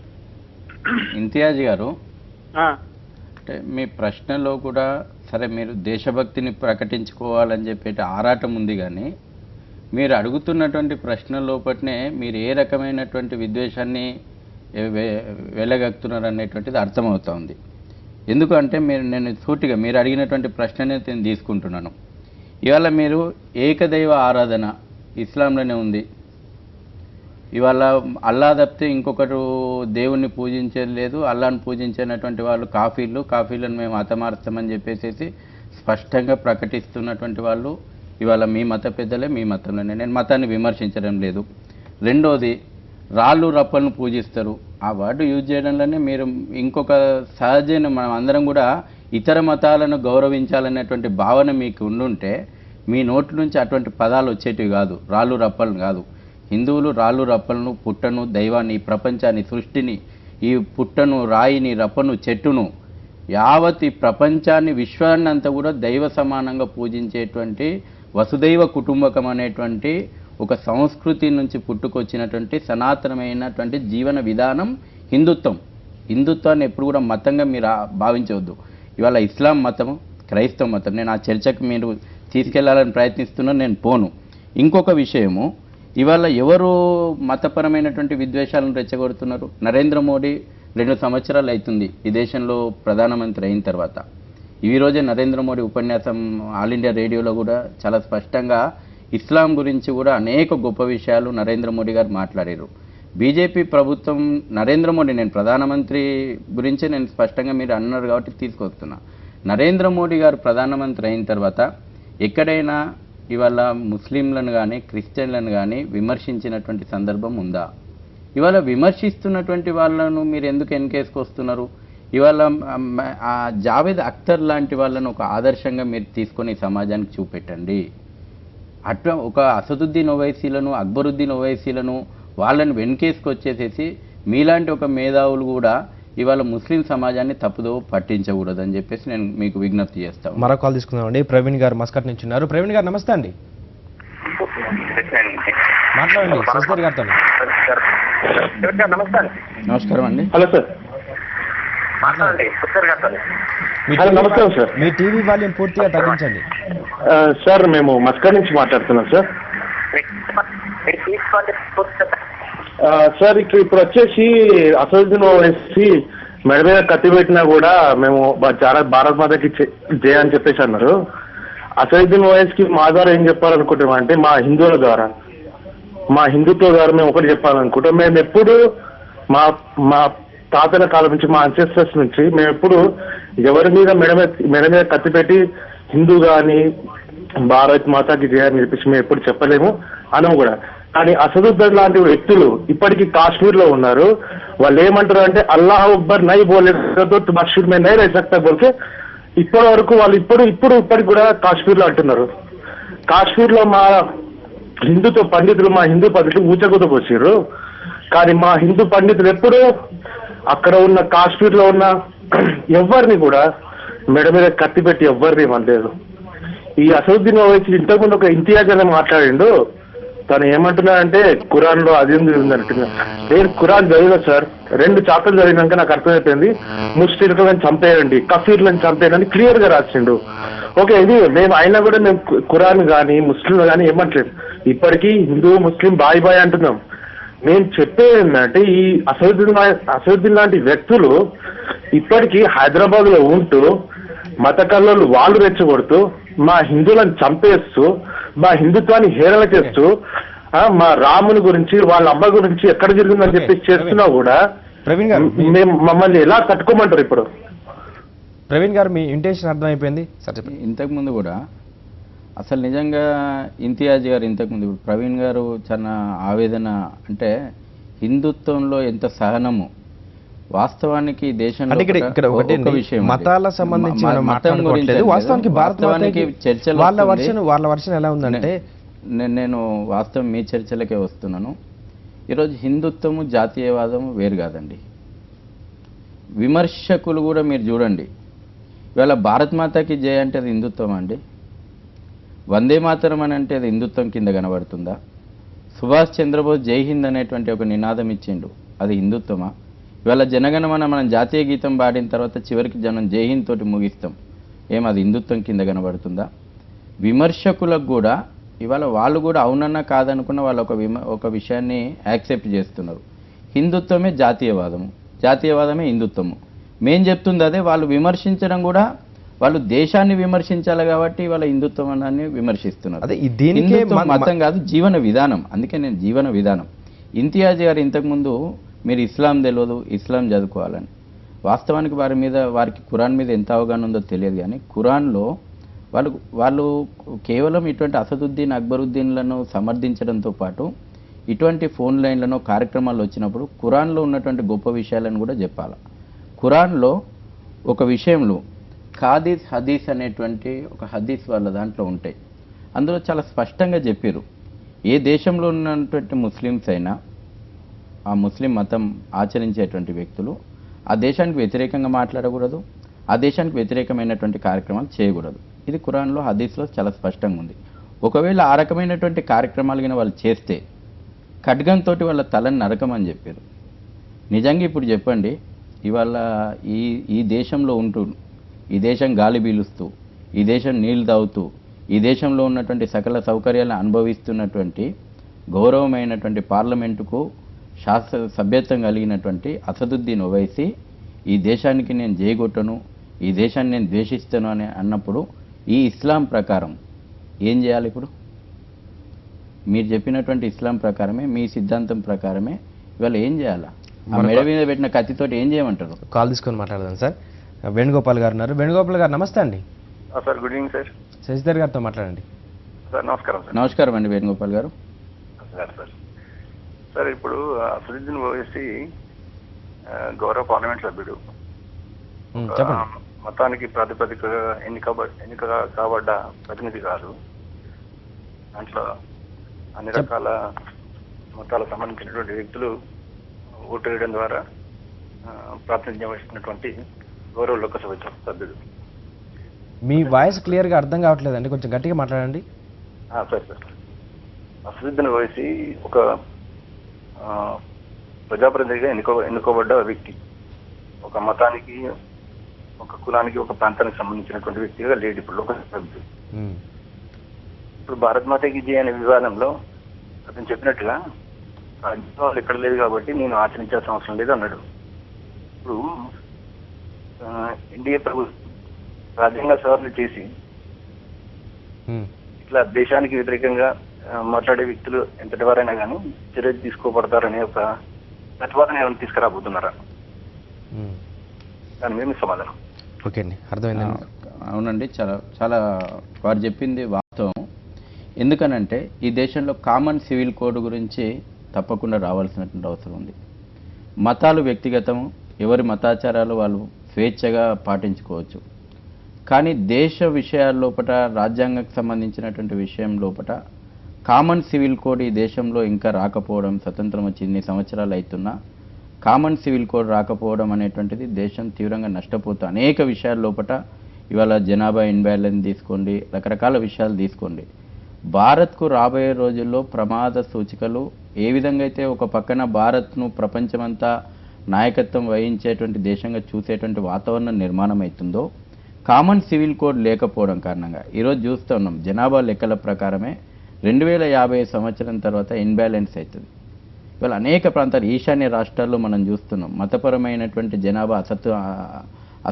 ఇంతియాజ్ గారు, అంటే మీ ప్రశ్నలో కూడా సరే మీరు దేశభక్తిని ప్రకటించుకోవాలని చెప్పేటి ఆరాటం ఉంది, కానీ మీరు అడుగుతున్నటువంటి ప్రశ్న లోపట్నే మీరు ఏ రకమైనటువంటి విద్వేషాన్ని వెళ్ళగక్కుతున్నారు అనేటువంటిది అర్థమవుతోంది. ఎందుకంటే నేను సూటిగా మీరు అడిగినటువంటి ప్రశ్ననే నేను తీసుకుంటున్నాను. ఇవాళ మీరు ఏకదైవ ఆరాధన ఇస్లాంలోనే ఉంది. ఇవాళ అల్లా తప్పితే ఇంకొకరు దేవుణ్ణి పూజించేది లేదు, అల్లాను పూజించేటటువంటి వాళ్ళు కాఫీలను మేము మతమార్చమని చెప్పేసి స్పష్టంగా ప్రకటిస్తున్నటువంటి వాళ్ళు ఇవాళ మీ మత పెద్దలే, మీ మతంలోనే. నేను మతాన్ని విమర్శించడం లేదు. రెండోది, రాళ్ళు రప్పలను పూజిస్తారు. ఆ వర్డ్ యూజ్ చేయడంలోనే మీరు ఇంకొక సహజమైన మనం అందరం కూడా ఇతర మతాలను గౌరవించాలనేటువంటి భావన మీకు ఉండుంటే మీ నోటి నుంచి అటువంటి పదాలు వచ్చేటివి కాదు, రాళ్ళు రప్పలను కాదు. హిందువులు రాళ్ళు రప్పలను, పుట్టను, దైవాన్ని, ఈ ప్రపంచాన్ని, సృష్టిని, ఈ పుట్టను, రాయిని, రప్పను, చెట్టును, యావత్ ఈ ప్రపంచాన్ని, విశ్వాన్ని అంతా కూడా దైవ సమానంగా పూజించేటువంటి వసుదైవ కుటుంబకం అనేటువంటి ఒక సంస్కృతి నుంచి పుట్టుకొచ్చినటువంటి సనాతనమైనటువంటి జీవన విధానం హిందుత్వం. హిందుత్వాన్ని ఎప్పుడు కూడా మతంగా మీరు భావించవద్దు. ఇవాళ ఇస్లాం మతము, క్రైస్తవ మతం, నేను ఆ చర్చకు మీరు తీసుకెళ్లాలని ప్రయత్నిస్తున్నా, నేను పోను. ఇంకొక విషయము, ఇవాళ ఎవరు మతపరమైనటువంటి విద్వేషాలను రెచ్చగొడుతున్నారు? నరేంద్ర మోడీ 2 సంవత్సరాలు అవుతుంది ఈ దేశంలో ప్రధానమంత్రి అయిన తర్వాత. ఈ రోజే నరేంద్ర మోడీ ఉపన్యాసం ఆల్ ఇండియా రేడియోలో కూడా చాలా స్పష్టంగా ఇస్లాం గురించి కూడా అనేక గొప్ప విషయాలు నరేంద్ర మోడీ గారు మాట్లాడారు. బీజేపీ ప్రభుత్వం, నరేంద్ర మోడీ, నేను ప్రధానమంత్రి గురించే నేను స్పష్టంగా మీరు అన్నారు కాబట్టి తీసుకొస్తున్నా. నరేంద్ర మోడీ గారు ప్రధానమంత్రి అయిన తర్వాత ఎక్కడైనా ఇవాళ ముస్లింలను కానీ క్రిస్టియన్లను కానీ విమర్శించినటువంటి సందర్భం ఉందా? ఇవాళ విమర్శిస్తున్నటువంటి వాళ్ళను మీరు ఎందుకు ఎన్కేసుకొస్తున్నారు? ఇవాళ ఆ జావేద్ అఖ్తర్ లాంటి వాళ్ళను ఒక ఆదర్శంగా మీరు తీసుకొని సమాజానికి చూపెట్టండి. అట్లా ఒక అసదుద్దీన్ ఓవైసీలను, అక్బరుద్దీన్ ఓవైసీలను వాళ్ళని వెనుకేసుకొచ్చేసేసి మీలాంటి ఒక మేధావులు కూడా ఇవాళ ముస్లిం సమాజాన్ని తప్పుదో పట్టించకూడదని చెప్పేసి నేను మీకు విజ్ఞప్తి చేస్తాను.
మరో కాల్ తీసుకుందామండి. ప్రవీణ్ గారు మస్కట్ నుంచి ఉన్నారు. ప్రవీణ్ గారు నమస్తే అండి, మాట్లాడండి శశిధర్ గారితో.
నమస్కారం అండి.
Hello sir.
మాట్లాడండి.
నమస్కారం సార్.
మీ టీవీ వాల్యూమ్ పూర్తిగా తగ్గించండి.
సార్ మేము మస్కట్ నుంచి మాట్లాడుతున్నాం సార్. సార్ ఇప్పుడు వచ్చేసి అసదుద్దీన్ ఓవైసీ మెడ మీద కత్తి పెట్టినా కూడా మేము భారత్ మాతకి జయ అని చెప్పేసి అన్నారు. అసదుద్దీన్ ఓవైసీకి మా ద్వారా ఏం చెప్పాలనుకుంటున్నాం అంటే, మా హిందువుల ద్వారా, మా హిందుత్వ ద్వారా మేము ఒకటి చెప్పాలనుకుంటాం. మేము ఎప్పుడు మా తాతల కాలం నుంచి, మా అన్సెస్టర్స్ నుంచి మేము ఎప్పుడు ఎవరి మీద మెడ మీద కత్తి పెట్టి హిందూ కానీ భారత్ మాతాకి జయ అని చెప్పేసి మేము ఎప్పుడు చెప్పలేము, అనము కూడా. కానీ అసదుద్దీన్ లాంటి వ్యక్తులు ఇప్పటికీ కాశ్మీర్ లో ఉన్నారు. వాళ్ళు ఏమంటారు అంటే, అల్లాహ్ అక్బర్ నై బోలే మస్జిద్ మే నై రహ సక్తా బోల్కే ఇప్పటి వరకు వాళ్ళు ఇప్పటికి కూడా కాశ్మీర్ లో అంటున్నారు. కాశ్మీర్ లో మా హిందూ పండితులు ఊచకూతకు వచ్చారు. కానీ మా హిందూ పండితులు ఎప్పుడు అక్కడ ఉన్న కాశ్మీర్ లో ఉన్న ఎవరిని కూడా మెడ మీద కత్తి పెట్టి ఎవరిని అనలేదు. ఈ అసదుద్దీన్ ఓవైసీ ఇంతకుముందు ఒక ఇంతియాజ్ అని మాట్లాడిండు. తను ఏమంటున్నాడంటే ఖురాన్ లో అది ఉంది అంటున్నా. నేను ఖురాన్ చదివినా సార్, 2 చాప్టర్లు చదివినాక నాకు అర్థమైపోయింది. ముస్లింలను చంపేయండి, కఫీర్లను చంపేయండి క్లియర్ గా రాసిండు. ఓకే, ఇది మేము అయినా కూడా మేము ఖురాన్ కానీ ముస్లింలు కానీ ఏమంటలేదు. ఇప్పటికీ హిందూ ముస్లిం బాయ్ అంటున్నాం. నేను చెప్పేది ఏంటంటే, ఈ అసదుద్దీన్ లాంటి వ్యక్తులు ఇప్పటికీ హైదరాబాద్ లో ఉంటూ మత కల్లోలు వాళ్ళు రెచ్చగొడుతూ, మా హిందువులను చంపేస్తూ, మా హిందుత్వాన్ని హేళన చేస్తూ, మా రాముని గురించి వాళ్ళ అమ్మ గురించి ఎక్కడ జరిగిందని చెప్పేసి చేస్తున్నా కూడా
ప్రవీణ్ గారు,
మేము మమ్మల్ని ఎలా తట్టుకోమంటారు ఇప్పుడు?
ప్రవీణ్ గారు, మీ ఇంటెన్షన్ అర్థమైపోయింది సార్. చెప్పండి.
ఇంతకుముందు కూడా అసలు నిజంగా ఇంతియాజ్ గారు ఇంతకుముందు ప్రవీణ్ గారు చాలా ఆవేదన, అంటే హిందుత్వంలో ఎంత సహనము. వాస్తవానికి దేశంలో ఒక విషయం,
మతాల సంబంధించి మతం గురించి వాస్తవానికి భారతవానికి చర్చలు వాళ్ళ వర్షన్ ఎలా ఉందంటే,
నేను వాస్తవం మీ చర్చలకే వస్తున్నాను. ఈరోజు హిందుత్వము జాతీయవాదము వేరు కాదండి. విమర్శకులు కూడా మీరు చూడండి, ఇవాళ భారత్ మాతాకి జయ అంటే అది హిందుత్వం అండి? వందే మాతరం అని అంటే అది హిందుత్వం కింద కనబడుతుందా? సుభాష్ చంద్రబోస్ జై హింద్ అనేటువంటి ఒక నినాదం ఇచ్చిండు, అది హిందుత్వమా? ఇవాళ జనగణమన మనం జాతీయ గీతం పాడిన తర్వాత చివరికి జనం జై హింద్ తోటి ముగిస్తాం, అది హిందుత్వం కింద కనబడుతుందా? విమర్శకులకు కూడా ఇవాళ వాళ్ళు కూడా అవునన్నా కాదనుకున్న వాళ్ళు ఒక విషయాన్ని యాక్సెప్ట్ చేస్తున్నారు. హిందుత్వమే జాతీయవాదము, జాతీయవాదమే హిందుత్వము. మేం చెప్తుంది అదే. వాళ్ళు విమర్శించడం కూడా వాళ్ళు దేశాన్ని విమర్శించాలి కాబట్టి వాళ్ళ హిందుత్వాన్ని విమర్శిస్తున్నారు. హిందుత్వం మతం కాదు, జీవన విధానం. అందుకే నేను జీవన విధానం, ఇంతియాజ్ గారు ఇంతకుముందు మీరు ఇస్లాం తెలియదు, ఇస్లాం చదువుకోవాలని. వాస్తవానికి వారికి ఖురాన్ మీద ఎంత అవగాహన ఉందో తెలియదు, కానీ ఖురాన్లో వాళ్ళు కేవలం ఇటువంటి అసదుద్దీన్ అక్బరుద్దీన్లను సమర్థించడంతో పాటు ఇటువంటి ఫోన్ లైన్లను కార్యక్రమాలు వచ్చినప్పుడు ఖురాన్లో ఉన్నటువంటి గొప్ప విషయాలను కూడా చెప్పాలి. ఖురాన్లో ఒక విషయంలో ఖాదీస్ హదీస్ అనేటువంటి ఒక హదీస్ వాళ్ళ దాంట్లో ఉంటాయి. అందులో చాలా స్పష్టంగా చెప్పారు, ఏ దేశంలో ఉన్నటువంటి ముస్లిమ్స్ అయినా, ఆ ముస్లిం మతం ఆచరించేటువంటి వ్యక్తులు ఆ దేశానికి వ్యతిరేకంగా మాట్లాడకూడదు, ఆ దేశానికి వ్యతిరేకమైనటువంటి కార్యక్రమాలు చేయకూడదు. ఇది ఖురాన్లో హదీస్లో చాలా స్పష్టంగా ఉంది. ఒకవేళ ఆ రకమైనటువంటి కార్యక్రమాలు కింద వాళ్ళు చేస్తే ఖడ్గంతో వాళ్ళ తలని నరకమని చెప్పారు. నిజంగా ఇప్పుడు చెప్పండి, ఇవాళ ఈ దేశంలో ఉంటూ, ఈ దేశం గాలి పీలుస్తూ, ఈ దేశం నీళ్లు తాగుతూ, ఈ దేశంలో ఉన్నటువంటి సకల సౌకర్యాలను అనుభవిస్తున్నటువంటి గౌరవమైనటువంటి పార్లమెంటుకు సభ్యత్వం కలిగినటువంటి అసదుద్దీన్ ఓవైసీ ఈ దేశానికి నేను జయగొట్టను, ఈ దేశాన్ని నేను ద్వేషిస్తాను అని అన్నప్పుడు ఈ ఇస్లాం ప్రకారం ఏం చేయాలి? ఇప్పుడు మీరు చెప్పినటువంటి ఇస్లాం ప్రకారమే, మీ సిద్ధాంతం ప్రకారమే ఇవాళ ఏం చేయాలా? ఆ మెడ మీద పెట్టిన కత్తితోటి ఏం చేయమంటారు?
కాల్ తీసుకొని మాట్లాడదాం సార్. వేణుగోపాల్ గారు ఉన్నారు. వేణుగోపాల్ గారు నమస్తే అండి.
Sir good evening sir.
Sasidhar గారితో మాట్లాడండి.
సార్ నమస్కారం సార్.
నమస్కారం అండి వేణుగోపాల్ గారు.
సార్ ఇప్పుడు అసదుద్దీన్ ఓవైసీ గౌరవ పార్లమెంట్ సభ్యుడు,
చెప్పండి.
మతానికి ప్రాతిపదికగా ఎన్నిక కాబడ్డ ప్రతినిధి కాదు. దాంట్లో అన్ని రకాల మతాలకు సంబంధించినటువంటి వ్యక్తులు ఓటు వేయడం ద్వారా ప్రాతినిధ్యం వహిస్తున్నటువంటి గౌరవ లోకసభ సభ్యుడు.
మీ వాయిస్ క్లియర్గా అర్థం కావట్లేదండి, కొంచెం గట్టిగా మాట్లాడండి.
సార్ అసదుద్దీన్ ఓవైసీ ఒక ప్రజాప్రతినిధిగా ఎన్నుకోబడ్డ వ్యక్తి. ఒక మతానికి, ఒక కులానికి, ఒక ప్రాంతానికి సంబంధించినటువంటి వ్యక్తిగా లేడు ఇప్పుడు లోకసభ సభ్యుడు. ఇప్పుడు భారత్ మాతాకి జై అనే వివాదంలో అతను చెప్పినట్టుగా వాళ్ళు ఇక్కడ లేదు కాబట్టి నేను ఆచరించాల్సిన అవసరం లేదు అన్నాడు. ఇప్పుడు ఎన్డీఏ ప్రభుత్వం రాజ్యాంగ సవరణ చేసి ఇట్లా దేశానికి వ్యతిరేకంగా మాట్లాడే వ్యక్తులు ఎంతటి వారైనా కానీ చర్య తీసుకోబడతారనే ఒక ప్రతిపాదన ఏమైనా తీసుకురాబోతున్నారా? దాని మీద సమాధానం.
ఓకే అండి, అర్థమైందండి.
అవునండి, చాలా చాలా వారు చెప్పింది వాస్తవం. ఎందుకనంటే ఈ దేశంలో కామన్ సివిల్ కోడ్ గురించి తప్పకుండా రావాల్సినటువంటి అవసరం ఉంది. మతాలు వ్యక్తిగతము, ఎవరి మతాచారాలు వాళ్ళు స్వేచ్ఛగా పాటించుకోవచ్చు. కానీ దేశ విషయాల లోపల, రాజ్యాంగకు సంబంధించినటువంటి విషయం లోపల కామన్ సివిల్ కోడ్ ఈ దేశంలో ఇంకా రాకపోవడం, స్వతంత్రం వచ్చి ఇన్ని సంవత్సరాలు అవుతున్నా కామన్ సివిల్ కోడ్ రాకపోవడం అనేటువంటిది దేశం తీవ్రంగా నష్టపోతూ అనేక విషయాల లోపల, ఇవాళ జనాభా ఇన్బ్యాలెన్స్ తీసుకోండి, రకరకాల విషయాలు తీసుకోండి, భారత్కు రాబోయే రోజుల్లో ప్రమాద సూచికలు ఏ విధంగా అయితే ఒక పక్కన భారత్ను ప్రపంచమంతా నాయకత్వం వహించేటువంటి దేశంగా చూసేటువంటి వాతావరణం నిర్మాణం అవుతుందో, కామన్ సివిల్ కోడ్ లేకపోవడం కారణంగా ఈరోజు చూస్తూ ఉన్నాం. జనాభా లెక్కల ప్రకారమే 2050 సంవత్సరం తర్వాత ఇన్బ్యాలెన్స్ అవుతుంది. ఇవాళ అనేక ప్రాంతాలు ఈశాన్య రాష్ట్రాల్లో మనం చూస్తున్నాం, మతపరమైనటువంటి జనాభా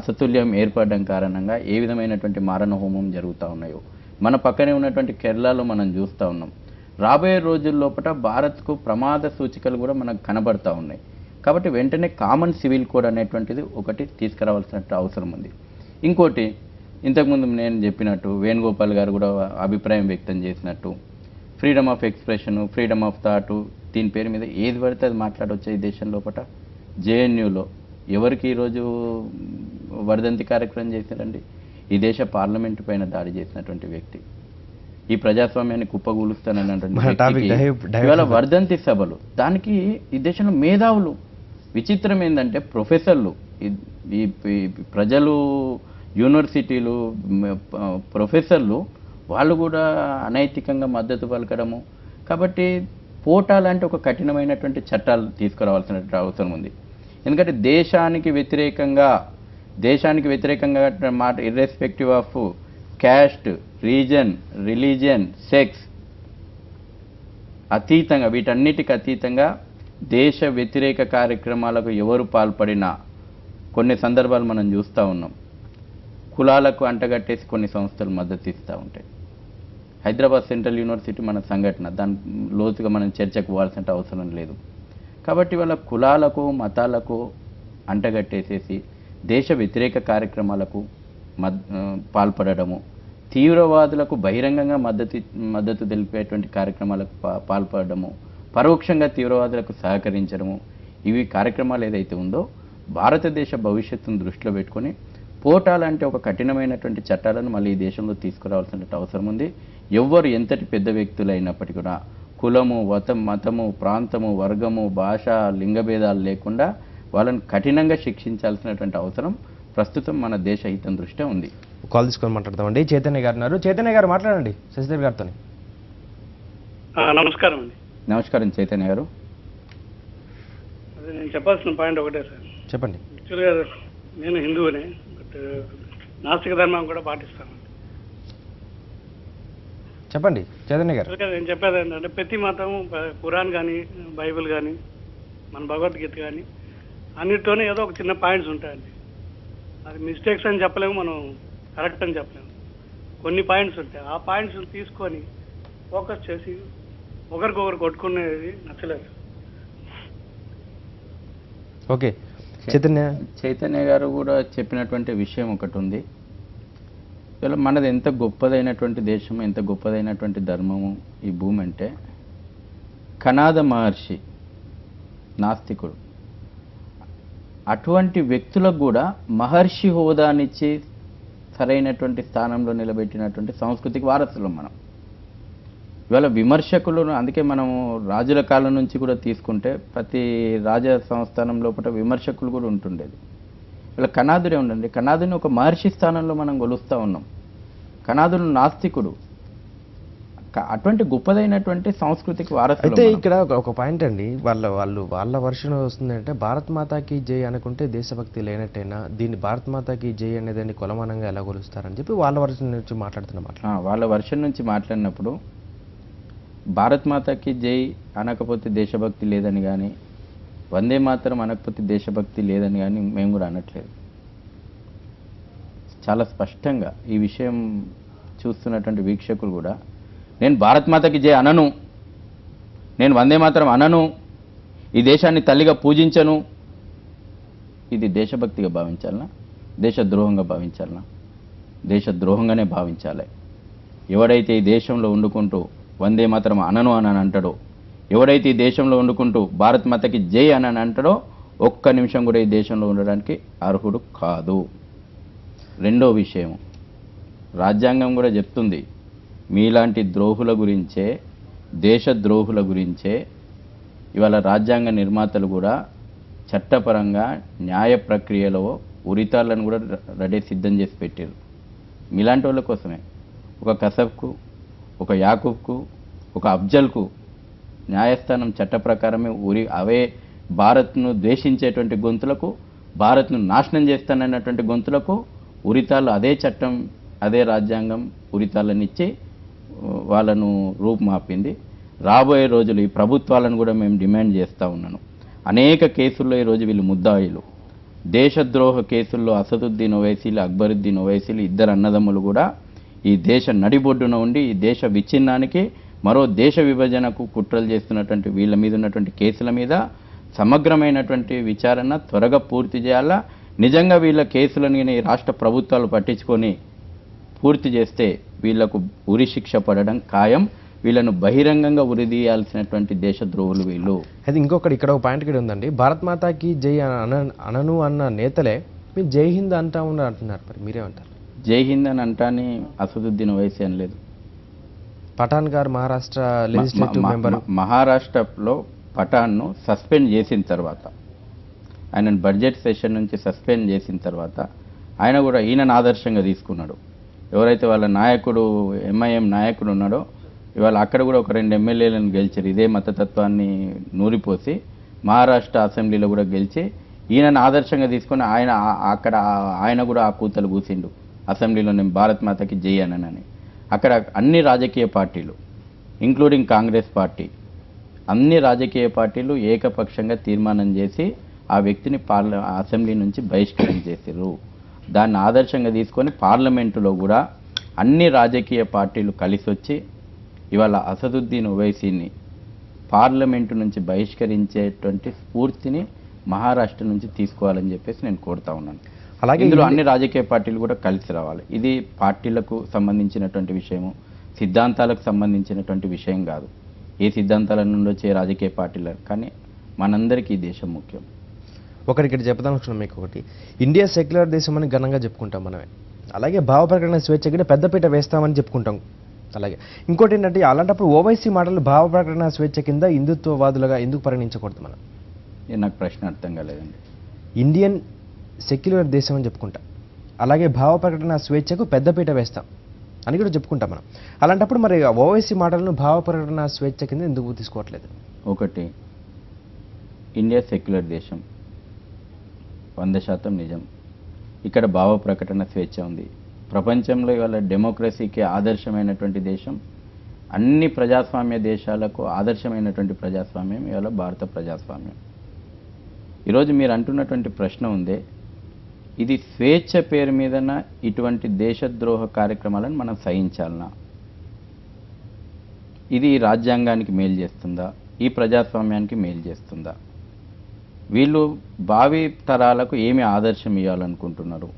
అసతుల్యం ఏర్పడడం కారణంగా ఏ విధమైనటువంటి మారణ హోమం జరుగుతూ ఉన్నాయో మన పక్కనే ఉన్నటువంటి కేరళలో మనం చూస్తూ ఉన్నాం. రాబోయే రోజుల్లోపట భారత్కు ప్రమాద సూచికలు కూడా మనకు కనబడతా ఉన్నాయి. కాబట్టి వెంటనే కామన్ సివిల్ కోడ్ అనేటువంటిది ఒకటి తీసుకురావాల్సిన అవసరం ఉంది. ఇంకోటి, ఇంతకుముందు నేను చెప్పినట్టు వేణుగోపాల్ గారు కూడా అభిప్రాయం వ్యక్తం చేసినట్టు freedom of expression, freedom of thought, దీని పేరు మీద ఏది పడితే అది మాట్లాడవచ్చు. ఈ దేశం లోపల జేఎన్యూలో ఎవరికి ఈరోజు వర్ధంతి కార్యక్రమం చేశారండి? ఈ దేశ పార్లమెంటు పైన దాడి చేసినటువంటి వ్యక్తి, ఈ ప్రజాస్వామ్యాన్ని కుప్పగూలుస్తానన్నటువంటి ఇవాళ వర్ధంతి సభలు, దానికి ఈ దేశంలో మేధావులు, విచిత్రం ఏంటంటే ప్రొఫెసర్లు, ఈ ప్రజలు, యూనివర్సిటీలు, ప్రొఫెసర్లు వాళ్ళు కూడా అనైతికంగా మద్దతు పలకడము. కాబట్టి పోటా లాంటి ఒక కఠినమైనటువంటి చట్టాలు తీసుకురావాల్సినటువంటి అవసరం ఉంది. ఎందుకంటే దేశానికి వ్యతిరేకంగా మాట, irrespective of caste, reason, religion, sex అతీతంగా, వీటన్నిటికి అతీతంగా దేశ వ్యతిరేక కార్యక్రమాలకు ఎవరు పాల్పడినా కొన్ని సందర్భాలు మనం చూస్తూ ఉన్నాం. కులాలకు అంటగట్టేసి కొన్ని సంస్థలు మద్దతు ఇస్తూ ఉంటాయి. హైదరాబాద్ సెంట్రల్ యూనివర్సిటీ మన సంఘటన, దాని లోతుగా మనం చర్చకు పోవాల్సిన అవసరం లేదు. కాబట్టి వాళ్ళ కులాలకు మతాలకు అంటగట్టేసేసి దేశ వ్యతిరేక కార్యక్రమాలకు పాల్పడము, తీవ్రవాదులకు బహిరంగంగా మద్దతు తెలిపేటువంటి కార్యక్రమాలకు పాల్పడము, పరోక్షంగా తీవ్రవాదులకు సహకరించడము, ఇవి కార్యక్రమాలు ఏదైతే ఉందో భారతదేశ భవిష్యత్తును దృష్టిలో పెట్టుకొని పోటాలంటే ఒక కఠినమైనటువంటి చట్టాలను మళ్ళీ ఈ దేశంలో తీసుకురావాల్సిన అవసరం ఉంది. ఎవ్వరు ఎంతటి పెద్ద వ్యక్తులు అయినప్పటికీ కూడా కులము, మతము, ప్రాంతము, వర్గము, భాష, లింగభేదాలు లేకుండా వాళ్ళని కఠినంగా శిక్షించాల్సినటువంటి అవసరం ప్రస్తుతం మన దేశ హితం దృష్ట్యా ఉంది.
కాల్ తీసుకొని మాట్లాడతామండి. చైతన్య గారు ఉన్నారు. చైతన్య గారు మాట్లాడండి శశిధర్ గారితో.
నమస్కారం అండి.
నమస్కారం చైతన్య గారు.
అదే నేను చెప్పాల్సిన పాయింట్ ఒకటే సార్.
చెప్పండి.
యాక్చువల్గా నేను హిందువునే, బట్ నాస్తిక ధర్మం కూడా పాటిస్తాను.
చెప్పండి చైతన్య గారు.
నేను చెప్పేది ఏంటంటే ప్రతి మతం, ఖురాన్ కానీ బైబిల్ కానీ మన భగవద్గీత కానీ అన్నిటితోనే ఏదో ఒక చిన్న పాయింట్స్ ఉంటాయండి. అది మిస్టేక్స్ అని చెప్పలేము, మనం కరెక్ట్ అని చెప్పలేము. కొన్ని పాయింట్స్ ఉంటాయి, ఆ పాయింట్స్ తీసుకొని ఫోకస్ చేసి ఒకరికొకరు కొట్టుకునేది నచ్చలేదు.
ఓకే
చైతన్య గారు కూడా చెప్పినటువంటి విషయం ఒకటి ఉంది. ఇలా మనది ఎంత గొప్పదైనటువంటి దేశం, ఎంత గొప్పదైనటువంటి ధర్మము ఈ భూమి అంటే, కనాద మహర్షి నాస్తికుడు, అటువంటి వ్యక్తులకు కూడా మహర్షి హోదానిచ్చి సరైనటువంటి స్థానంలో నిలబెట్టినటువంటి సంస్కృతికి వారసులం మనం. ఇవాళ విమర్శకులను, అందుకే మనము రాజుల కాలం నుంచి కూడా తీసుకుంటే ప్రతి రాజ సంస్థానం లోపల విమర్శకులు కూడా ఉంటుండేది. ఇలా కనాదుడే ఉండండి, కనాదుని ఒక మహర్షి స్థానంలో మనం కొలుస్తూ ఉన్నాం. కనాదుడు నాస్తికుడు, అటువంటి గొప్పదైనటువంటి సంస్కృతికి వారసులు.
అయితే ఇక్కడ ఒక పాయింట్ అండి, వాళ్ళ వర్షన్ వస్తుందంటే భారత్ మాతాకి జై అనుకుంటే దేశభక్తి లేనట్టేనా, దీన్ని భారత్ మాతాకి జై అనేదాన్ని కొలమానంగా ఎలా కొలుస్తారని చెప్పి వాళ్ళ వర్షన్ నుంచి మాట్లాడుతున్నమాట.
వాళ్ళ వర్షన్ నుంచి మాట్లాడినప్పుడు భారత్ మాతాకి జై అనకపోతే దేశభక్తి లేదని కానీ, వందే మాతరం అనకపోతే దేశభక్తి లేదని కానీ మేము కూడా అనట్లేదు. చాలా స్పష్టంగా ఈ విషయం చూస్తున్నటువంటి వీక్షకులు కూడా, నేను భారత్ మాతకి జై అనను, నేను వందే మాతరం అనను, ఈ దేశాన్ని తల్లిగా పూజించను, ఇది దేశభక్తిగా భావించాలనా, దేశద్రోహంగా భావించాలనా? దేశద్రోహంగానే భావించాలి. ఎవడైతే ఈ దేశంలో వండుకుంటూ వందే మాతరం అనను అని అంటాడో, ఎవడైతే ఈ దేశంలో వండుకుంటూ భారత్ మాతకి జై అని అంటాడో ఒక్క నిమిషం కూడా ఈ దేశంలో ఉండడానికి అర్హుడు కాదు. రెండో విషయం, రాజ్యాంగం కూడా చెప్తుంది, మీలాంటి ద్రోహుల గురించే, దేశద్రోహుల గురించే ఇవాళ రాజ్యాంగ నిర్మాతలు కూడా చట్టపరంగా న్యాయ ప్రక్రియలో ఉరితాళ్లను కూడా రెడీ సిద్ధం చేసి పెట్టారు. మీలాంటి వాళ్ళ కోసమే. ఒక కసబ్కు, ఒక యాకూబ్కు, ఒక అఫ్జల్కు న్యాయస్థానం చట్ట ప్రకారమే అవే భారత్ను ద్వేషించేటువంటి గొంతులకు, భారత్ను నాశనం చేస్తానన్నటువంటి గొంతులకు ఉరితాళ్ళు, అదే చట్టం, అదే రాజ్యాంగం ఉరితాళ్ళనిచ్చి వాళ్ళను రూపుమాపింది. రాబోయే రోజులు ఈ ప్రభుత్వాలను కూడా మేము డిమాండ్ చేస్తూ ఉన్నాను. అనేక కేసుల్లో ఈరోజు వీళ్ళు ముద్దాయిలు. దేశద్రోహ కేసుల్లో అసదుద్దీన్ ఓవైసీలు, అక్బరుద్దీన్ ఓవైసీలు ఇద్దరు అన్నదమ్ములు కూడా ఈ దేశ నడిబొడ్డున ఉండి ఈ దేశ విచ్ఛిన్నానికి, మరో దేశ విభజనకు కుట్రలు చేస్తున్నటువంటి వీళ్ళ మీద ఉన్నటువంటి కేసుల మీద సమగ్రమైనటువంటి విచారణ త్వరగా పూర్తి చేయాలా. నిజంగా వీళ్ళ కేసులను ఈ రాష్ట్ర ప్రభుత్వాలు పట్టించుకొని పూర్తి చేస్తే వీళ్లకు ఉరి శిక్ష పడడం ఖాయం. వీళ్ళను బహిరంగంగా ఉరిదీయాల్సినటువంటి దేశద్రోహులు వీళ్ళు.
అయితే ఇంకొకటి ఇక్కడ ఒక పాయింట్ కూడా ఉందండి, భారత్ మాతాకి జై అనను అన్న నేతలే మీరు జై హింద్ అంటా ఉన్నారు అంటున్నారు. మరి మీరేమంటారు?
జై హింద్ అని అంటాని అసదుద్దీన్ ఓవైసీ అని లేదు.
పఠాన్ గారు మహారాష్ట్ర లెజిస్లేటివ్ మెంబర్,
మహారాష్ట్రలో పఠాన్ను సస్పెండ్ చేసిన తర్వాత, ఆయనను బడ్జెట్ సెషన్ నుంచి సస్పెండ్ చేసిన తర్వాత ఆయన కూడా ఈయనను ఆదర్శంగా తీసుకున్నాడు. ఎవరైతే వాళ్ళ నాయకుడు ఎంఐఎం నాయకుడు ఉన్నాడో ఇవాళ అక్కడ కూడా ఒక 2 ఎమ్మెల్యేలను గెలిచారు. ఇదే మతతత్వాన్ని నూరిపోసి మహారాష్ట్ర అసెంబ్లీలో కూడా గెలిచి ఈయనను ఆదర్శంగా తీసుకొని ఆయన కూడా ఆ కూతలు కూసిండు అసెంబ్లీలో, నేను భారత్ మాతకి జై అనని. అక్కడ అన్ని రాజకీయ పార్టీలు ఇంక్లూడింగ్ కాంగ్రెస్ పార్టీ, అన్ని రాజకీయ పార్టీలు ఏకపక్షంగా తీర్మానం చేసి ఆ వ్యక్తిని అసెంబ్లీ నుంచి బహిష్కరించేసారు. దాన్ని ఆదర్శంగా తీసుకొని పార్లమెంటులో కూడా అన్ని రాజకీయ పార్టీలు కలిసి వచ్చి ఇవాళ అసదుద్దీన్ ఓవైసీని పార్లమెంటు నుంచి బహిష్కరించేటువంటి స్ఫూర్తిని మహారాష్ట్ర నుంచి తీసుకోవాలని చెప్పేసి నేను కోరుతా ఉన్నాను.
అలాగే
ఇందులో అన్ని రాజకీయ పార్టీలు కూడా కలిసి రావాలి. ఇది పార్టీలకు సంబంధించినటువంటి విషయము, సిద్ధాంతాలకు సంబంధించినటువంటి విషయం కాదు. ఏ సిద్ధాంతాల నుండి వచ్చే రాజకీయ పార్టీలు, కానీ మనందరికీ ఈ దేశం ముఖ్యం.
ఒకటి చెప్తాను మీకు. ఒకటి, ఇండియా సెక్యులర్ దేశం అని ఘనంగా చెప్పుకుంటాం మనమే. అలాగే భావ ప్రకటన స్వేచ్ఛకి పెద్దపీట వేస్తామని చెప్పుకుంటాం. అలాగే ఇంకోటి ఏంటంటే, అలాంటప్పుడు ఓవైసీ మాటలు భావ ప్రకటన స్వేచ్ఛ కింద హిందుత్వవాదులుగా ఎందుకు పరిగణించకూడదు మనం?
నాకు ప్రశ్న అర్థం కాలేదండి.
ఇండియన్ సెక్యులర్ దేశం అని చెప్పుకుంటాం, అలాగే భావ ప్రకటన స్వేచ్ఛకు పెద్దపీట వేస్తాం అని కూడా చెప్పుకుంటాం మనం. అలాంటప్పుడు మరి ఓవైసీ మాటలను భావ ప్రకటన స్వేచ్ఛ కింద ఎందుకు తీసుకోవట్లేదు?
ఒకటి, ఇండియా సెక్యులర్ దేశం 100% నిజం. ఇక్కడ భావ ప్రకటన స్వేచ్ఛ ఉంది. ప్రపంచంలో ఇవాళ డెమోక్రసీకి ఆదర్శమైనటువంటి దేశం, అన్ని ప్రజాస్వామ్య దేశాలకు ఆదర్శమైనటువంటి ప్రజాస్వామ్యం ఇవాళ భారత ప్రజాస్వామ్యం. ఈరోజు మీరు అంటున్నటువంటి ప్రశ్న ఉందే, ఇది స్వేచ్ఛ పేరు మీదన ఇటువంటి దేశద్రోహ కార్యక్రమాలను మనం సహించాలనా? ఇది రాజ్యాంగానికి మేలు చేస్తుందా? ఈ ప్రజాస్వామ్యానికి మేలు చేస్తుందా? వీళ్ళు భావి తరాలకు ఏమి ఆదర్శం ఇవ్వాలనుకుంటున్నారు?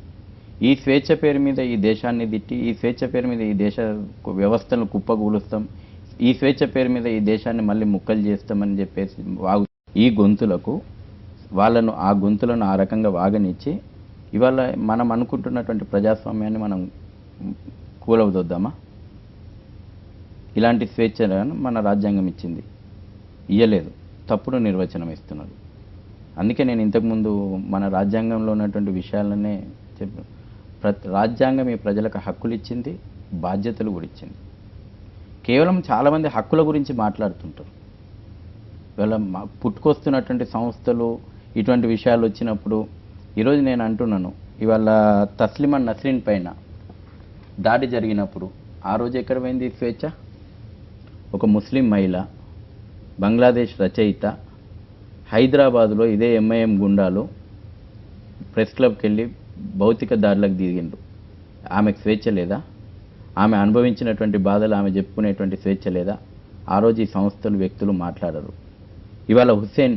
ఈ స్వేచ్ఛ పేరు మీద ఈ దేశాన్ని తిట్టి, ఈ స్వేచ్ఛ పేరు మీద ఈ దేశ వ్యవస్థలను కుప్పగూలుస్తాం, ఈ స్వేచ్ఛ పేరు మీద ఈ దేశాన్ని మళ్ళీ ముక్కలు చేస్తామని చెప్పేసి ఈ గొంతులకు ఆ గొంతులను ఆ రకంగా వాగనిచ్చి ఇవాళ మనం అనుకుంటున్నటువంటి ప్రజాస్వామ్యాన్ని మనం కూలవదొద్దామా? ఇలాంటి స్వేచ్ఛను మన రాజ్యాంగం ఇచ్చింది, ఇయ్యలేదు. తప్పుడు నిర్వచనం ఇస్తున్నారు. అందుకే నేను ఇంతకుముందు మన రాజ్యాంగంలో ఉన్నటువంటి విషయాలనే చెప్పాను. రాజ్యాంగం ఈ ప్రజలకు హక్కులు ఇచ్చింది, బాధ్యతలు కూడా ఇచ్చింది. కేవలం చాలామంది హక్కుల గురించి మాట్లాడుతుంటారు. ఇవాళ పుట్టుకొస్తున్నటువంటి సంస్థలు ఇటువంటి విషయాలు వచ్చినప్పుడు, ఈరోజు నేను అంటున్నాను, ఇవాళ తస్లిమా నస్రీన్ పైన దాడి జరిగినప్పుడు ఆ రోజు ఎక్కడ పోయింది స్వేచ్ఛ? ఒక ముస్లిం మహిళ, బంగ్లాదేశ్ రచయిత, హైదరాబాదులో ఇదే ఎంఐఎం గుండాలు ప్రెస్ క్లబ్కి వెళ్ళి భౌతిక దాడులకు దిగిండ్రు. ఆమెకు స్వేచ్ఛ లేదా? ఆమె అనుభవించినటువంటి బాధలు ఆమె చెప్పుకునేటువంటి స్వేచ్ఛ లేదా? ఆ రోజు ఈ సంస్థలు, వ్యక్తులు మాట్లాడరు. ఇవాళ హుస్సేన్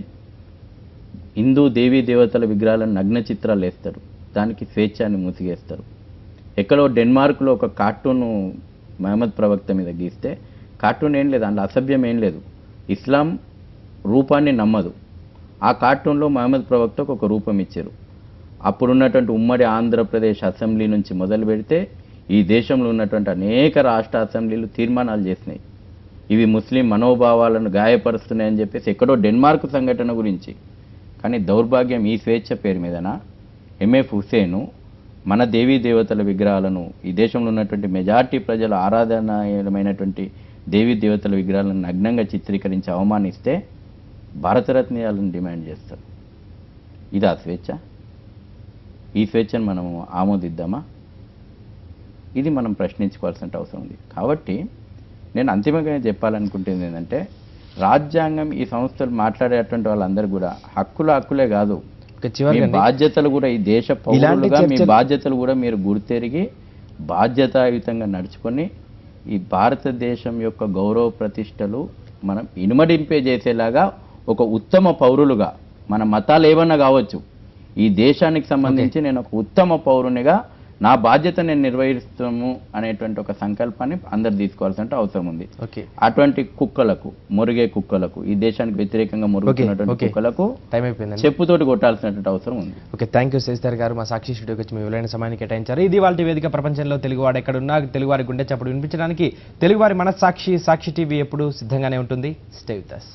హిందూ దేవీ దేవతల విగ్రహాలను నగ్న చిత్రాలు వేస్తారు, దానికి స్వేచ్ఛ అని మూసిగేస్తారు. ఎక్కడో డెన్మార్క్లో ఒక కార్టూను మహమ్మద్ ప్రవక్త మీద గీస్తే, కార్టూన్ ఏం లేదు, అందులో అసభ్యం ఏం లేదు, ఇస్లాం రూపాన్ని నమ్మదు. ఆ కార్టూన్లో మహమ్మద్ ప్రవక్తకు ఒక రూపం ఇచ్చారు. అప్పుడున్నటువంటి ఉమ్మడి ఆంధ్రప్రదేశ్ అసెంబ్లీ నుంచి మొదలు పెడితే ఈ దేశంలో ఉన్నటువంటి అనేక రాష్ట్ర అసెంబ్లీలు తీర్మానాలు చేసినాయి, ఇవి ముస్లిం మనోభావాలను గాయపరుస్తున్నాయని చెప్పేసి, ఎక్కడో డెన్మార్క్ సంఘటన గురించి. కానీ దౌర్భాగ్యం, ఈ స్వేచ్ఛ పేరు మీదన ఎంఎఫ్ హుస్సేను మన దేవీ దేవతల విగ్రహాలను, ఈ దేశంలో ఉన్నటువంటి మెజార్టీ ప్రజల ఆరాధనీయమైనటువంటి దేవీ దేవతల విగ్రహాలను నగ్నంగా చిత్రీకరించి అవమానిస్తే భారతరత్న ఇవ్వాలని డిమాండ్ చేస్తారు. ఇది ఆ స్వేచ్ఛ? ఈ స్వేచ్ఛను మనం ఆమోదిద్దామా? ఇది మనం ప్రశ్నించుకోవాల్సిన అవసరం ఉంది. కాబట్టి నేను అంతిమంగా చెప్పాలనుకుంటుంది ఏంటంటే, రాజ్యాంగం, ఈ సంస్థలు మాట్లాడేటువంటి వాళ్ళందరూ కూడా హక్కులే కాదు, మీ బాధ్యతలు కూడా, ఈ దేశ పౌరులుగా మీ బాధ్యతలు కూడా మీరు గుర్తెరిగి బాధ్యతాయుతంగా నడుచుకొని ఈ భారతదేశం యొక్క గౌరవ ప్రతిష్టలు మనం ఇనుమడింపే చేసేలాగా ఒక ఉత్తమ పౌరులుగా, మన మతాలు ఏమన్నా కావచ్చు, ఈ దేశానికి సంబంధించి నేను ఒక ఉత్తమ పౌరునిగా నా బాధ్యత నేను నిర్వహిస్తాము అనేటువంటి ఒక సంకల్పాన్ని అందరు తీసుకోవాల్సిన అవసరం ఉంది. అటువంటి కుక్కలకు, మురిగే కుక్కలకు, ఈ దేశానికి వ్యతిరేకంగా మురుగుతున్నటువంటి కుక్కలకు
టైం అయిపోయింది,
చెప్పుతోటి కొట్టాల్సినటువంటి అవసరం ఉంది.
ఓకే, థ్యాంక్ యూ శశిధర్ గారు. మా సాక్షి స్టూడియోకి వచ్చి మీ విలువైన సమయాన్ని కేటాయించారు. ఇది వాళ్ళ వేదిక. ప్రపంచంలో తెలుగువాడు ఎక్కడున్నా తెలుగువారి గుండె చప్పుడు వినిపించడానికి తెలుగువారి మనస్సాక్షి, సాక్షి టీవీ ఎప్పుడు సిద్ధంగానే ఉంటుంది. Stay with us.